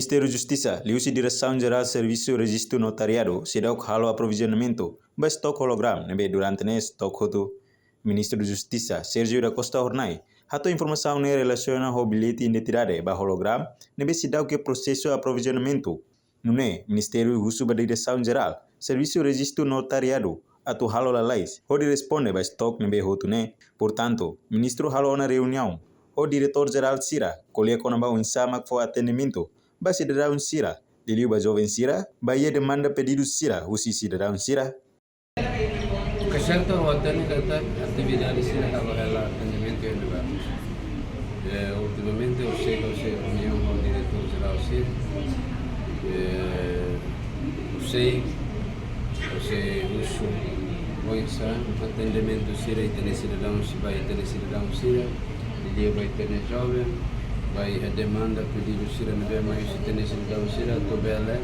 Ministério da Justiça, liu-se Direção-Geral Serviço Registro Notariado, se dá o halo aprovisionamento, mas estoque hologram, nebe durante o estoque do Ministro da Justiça, Sérgio da Costa Hornay, hato informação ne relaciona ao bilhete de identidade ba hologram, nebe se dá o que processo de aprovisionamento. Nune, Ministério Russo da Direção-Geral, Serviço Registro Notariado, atu halo lalais, onde responde ba estoque nebe hotune. Portanto, Ministro halo na reunião, o Diretor-Geral Sira, colhe com a insama que foi atendimento, ba cidadão Sira, diliu ba jovem Sira, ba ia demanda pedido Sira, usi cidadão Sira. Keserta watani kata atividade Sira ela atendimento em lugar. Ultimamente eu sei reunião com o Diretor-Geral Sira, eu sei uso o atendimento Sira e tem cidadão Sira, dia vai ter jovem, vai a demanda pedido Sira não vê mais se tem cidadão Sira, tu bela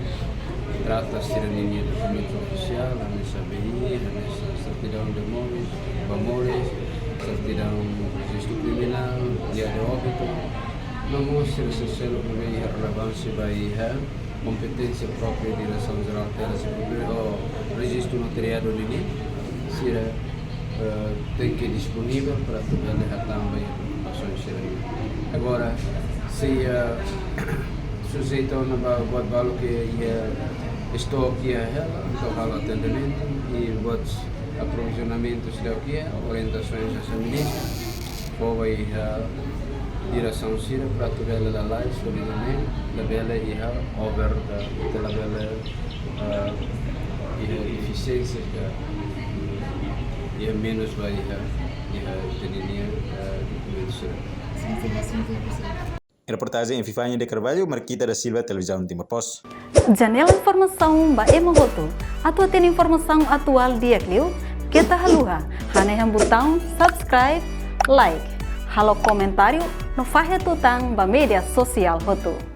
trata Sira linha documento oficial, a mesa BI, a mesa certidão de memórias, certidão de registro criminal, dia de óbito, não mostra se selo que vem a relevância vai competência própria de Direção-Geral Terras e registro notariado de linha, Sira tem que ir disponível para tu bela também. Agora, se sujeito a uma valor que estou aqui a ela, então falo atendimento e bots aprovisionamentos daqui, orientações a ministra, foi a direção Sira para tu bela da lá, solidamente, da bela e a over da bela e eficiência e a menos vai Reportagem em Fifanya de Carvalho, Marquita da Silva, Televisão Timor Post. Janela informação ba emohoto. Atau tem informação atual dia Clio, kita haluha. Hane yang botão subscribe, like. Halo comentário no fahe tutang ba media sosial hoto.